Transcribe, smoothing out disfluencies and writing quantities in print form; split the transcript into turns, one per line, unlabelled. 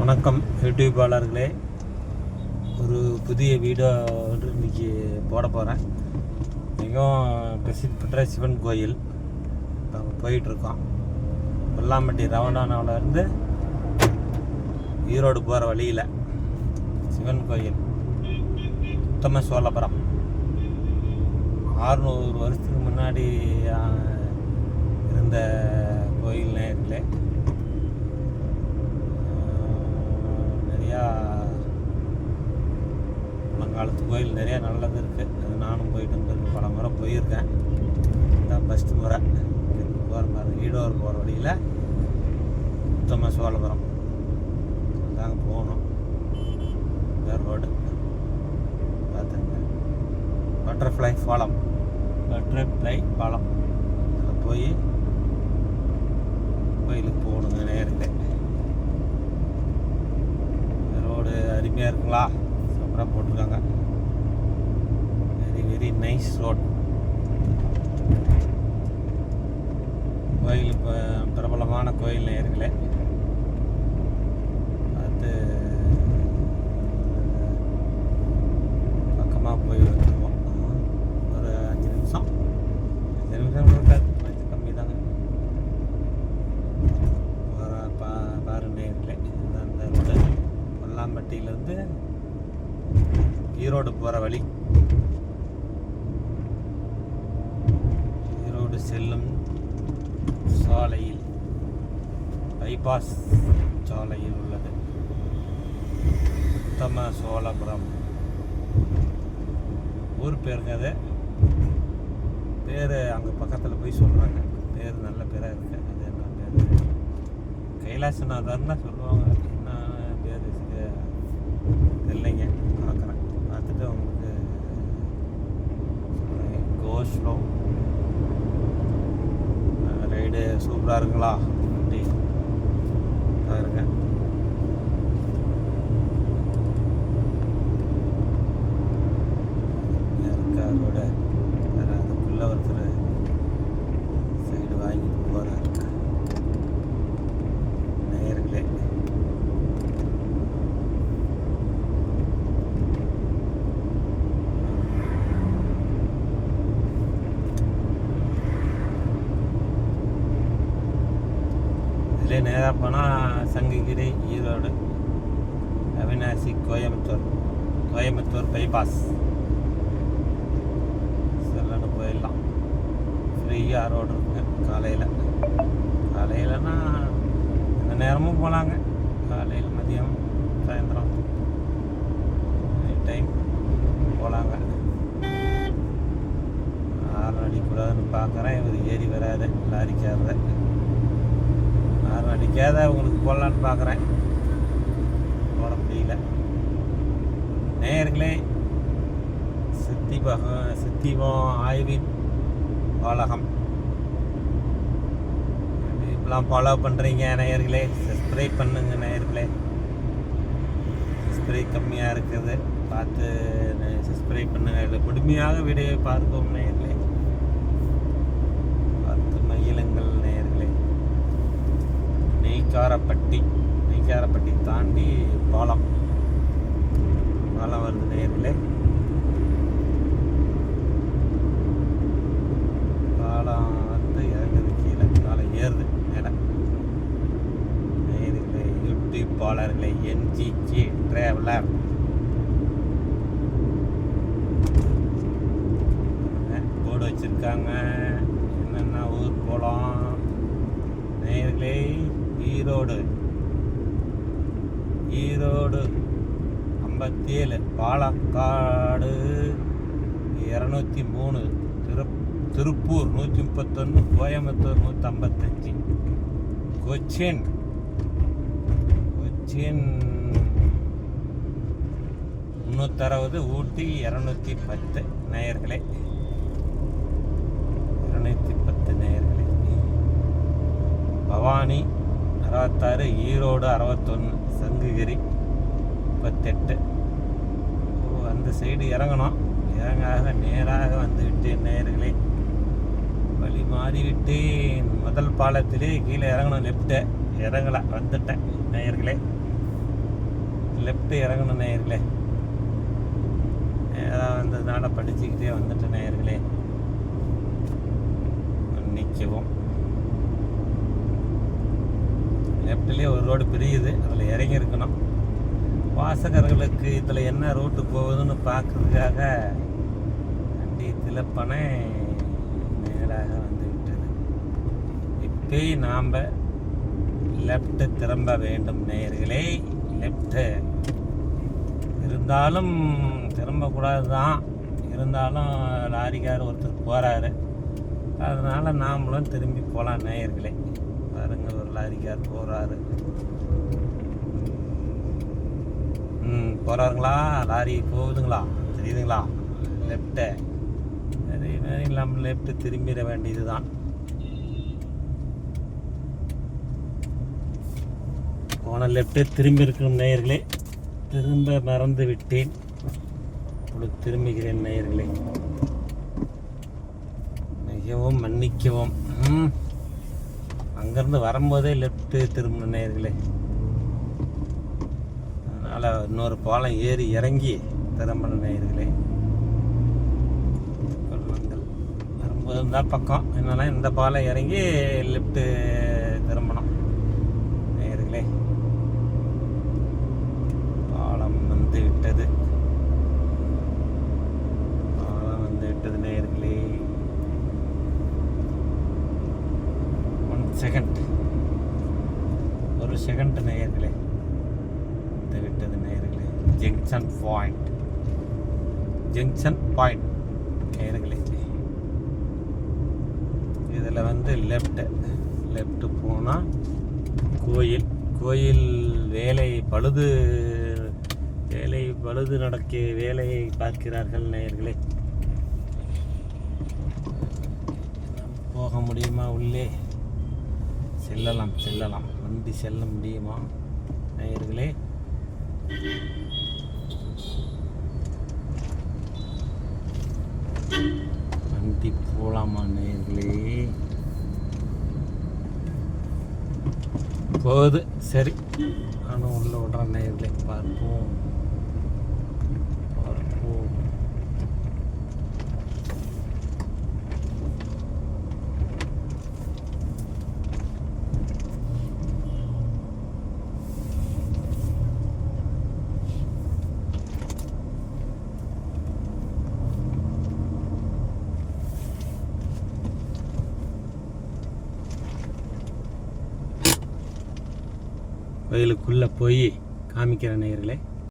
வணக்கம் யூடியூபாளர்களே, ஒரு புதிய வீடியோ வந்து இன்றைக்கி போட போகிறேன். மிகவும் பிரசித்தி பெற்ற சிவன் கோயில் நாங்கள் போயிட்டுருக்கோம். கொல்லாம்பட்டி ரவணானாவிலேருந்து ஈரோடு போகிற வழியில் சிவன் கோயில் உத்தம சோழபுரம். 600 வருஷத்துக்கு முன்னாடி இருந்த கோயில் நேரத்தில் பழங்காலத்து கோயில் நிறையா நல்லது இருக்குது. அது நானும் போயிட்டு வந்துருக்கு, பல முறை போயிருக்கேன். இதுதான் ஃபஸ்ட்டு முறை போகிற மாதிரி. ஈரோடு போகிற வழியில் உத்தம சோழபுரம் அதாங்க போகணும். வேறு ரோடு பார்த்துங்க, பட்டர்ஃப்ளை பாலம் அதில் போய் கோயிலுக்கு போகணுங்க. நேரத்தில் ரோடு அருமையாக இருக்குங்களா, சூப்பராக போட்டிருக்காங்க. Very nice road. கோயில் இப்போ பிரபலமான கோயில் நேயர்களே, பார்த்து பக்கமாக போய் வந்துடுவோம். ஒரு 5 நிமிஷம் இருக்காது, கொஞ்சம் கம்மி தாங்க. பாரு நேயர்களே, அந்த ரோடு கொல்லாம்பட்டியிலேருந்து ஈரோடு போகிற வழி. ஈரோடு செல்லும் சாலையில், பைபாஸ் சாலையில் உள்ளது உத்தம சோழபுரம். ஊர் பேருங்க. அது பேர் அங்கே பக்கத்தில் போய் சொல்கிறாங்க. பேர் நல்ல பேராக இருக்குது. அது என்ன பேர்? கைலாசநாதர்னா சொல்லுவாங்க. என்ன பேர் இல்லைங்க, பார்க்குறேன். பார்த்துட்டு உங்களுக்கு சொல்கிறேன். கோஸ்லோ ரைடு சூப்பராக இருக்குங்களா வண்டி பாருங்க. ரோட அதுக்குள்ளே ஒருத்தர் சைடு வாங்கிட்டு போகிறாரு. நேயர்களே, இதிலே நேராக போனால் சங்ககிரி, ஈரோடு, அவினாசி, கோயம்புத்தூர் பைபாஸ் செல்லன்னு போயிடலாம். ஃப்ரீயாக ரோடு இருக்குது. காலையிலனா இந்த நேரமும் போகலாங்க. காலையில், மதியம், சாயந்தரம் டைம் போகலாங்க. ஹார்ன் அடிக்கூடாதுன்னு பார்க்குறேன். இவர் ஏறி வராது, லாரிக்காரத ஹார்ன் அடிக்காத உங்களுக்கு போடலான்னு பார்க்குறேன், போட முடியல. நேயர்களே, சித்திவம் ஆய்வின் பாலகம் இப்பெல்லாம் ஃபாலோ பண்ணுறீங்க நேயர்களே. சப்ஸ்கிரைப் பண்ணுங்க நேயர்களே. சப்ஸ்கிரைப் கம்மியாக இருக்குது, பார்த்து சப்ஸ்கிரைப் பண்ணுங்க. முழுமையாக வீடியோ பார்க்கவும் நேயர்களே, பார்த்து மகிழுங்கள் நேயர்களே. நெய்க்காரப்பட்டி தாண்டி பாலம் வருது நேயர்களே. பாலம் வந்து இறங்குது கீழே, பாலம் ஏறுது மேலே. நேயர்களே, யூடியூப்பாளர்களே, NGK டிராவலர் போர்டு வச்சுருக்காங்க. என்னென்ன ஊர் போகலாம் நேயர்களே? ஈரோடு 57, பாலக்காடு 203, திருப்பூர் 131, கோயம்புத்தூர் 155, கொச்சின் 360, ஊட்டி 210 நேயர்களே. 210 நேயர்களே. பவானி 66, ஈரோடு 61, சங்ககிரி 38. அந்த சைடு இறங்கணும். இறங்காக நேராக வந்துவிட்டேன் நேயர்களே. வழி மாறிவிட்டேன். முதல் பாலத்திலே கீழே இறங்கணும், லெஃப்ட்டு இறங்கலை, வந்துட்டேன் நேயர்களே. லெஃப்ட் இறங்கணும் நேயர்களே. நேராக வந்ததுனால படிச்சுக்கிட்டே வந்துட்டு நேயர்களே நிற்கவும். லெஃப்ட்லேயே ஒரு ரோடு பிரியுது, அதில் இறங்கி இருக்கணும். வாசகர்களுக்கு இதில் என்ன ரூட்டு போகுதுன்னு பார்க்கறதுக்காக வண்டி திலப்பனை நேராக வந்து விட்டது. இப்போ நாம் லெஃப்ட் திரும்ப வேண்டும் நேயர்களே. லெஃப்ட்டு இருந்தாலும் திரும்பக்கூடாது தான், இருந்தாலும் லாரிக்கார் ஒருத்தர் போகிறாரு, அதனால் நாமளும் திரும்பி போகலாம் நேயர்களே. பாருங்க, ஒரு லாரிக்கார் போகிறாரு. போகிறாருங்களா? லாரி போகுதுங்களா? தெரியுதுங்களா? லெஃப்ட்டு அதே மாதிரி நம்ம லெஃப்ட்டு திரும்பிட வேண்டியது தான். போன லெஃப்ட்டே திரும்பி இருக்கணும் நேயர்களே. திரும்ப மறந்து விட்டேன், இப்பொழுது திரும்புகிறேன் நேயர்களே. மிகவும் மன்னிக்கவும். அங்கேருந்து வரும்போதே லெஃப்ட்டு திரும்பணும் நேயர்களே. அதனால் இன்னொரு பாலம் ஏறி இறங்கி திரும்பணும் நேயர்களே. கொல்லங்கள் வரும்போது இந்த பக்கம் என்னன்னா இந்த பாலம் இறங்கி லெஃப்ட்டு திரும்பணும் நேயர்களே. பாலம் வந்து விட்டது, பாலம் வந்து விட்டது நேயர்களே. 1 செகண்ட், 1 செகண்ட் நேயர்களே. வந்து விட்டது நேயர்களே. ஜங்ஷன் பாயிண்ட், ஜங்ஷன் பாயிண்ட் நேயர்களே. இதில் வந்து லெஃப்ட் போனால் கோயில், கோயில் வேலை பழுது நடக்க வேலையை பார்க்கிறார்கள் நேயர்களே. போக முடியுமா? உள்ளே செல்லலாம், வண்டி செல்ல முடியுமா நேயர்களே? வண்டி போகலாமா நேயர்களே? போகுது, சரி, நானும் உள்ள விடுறேன் நேயர்களே. பார்ப்போம். கோயிலுக்குள்ளே போய் காமிக்கிற நேயர்களே.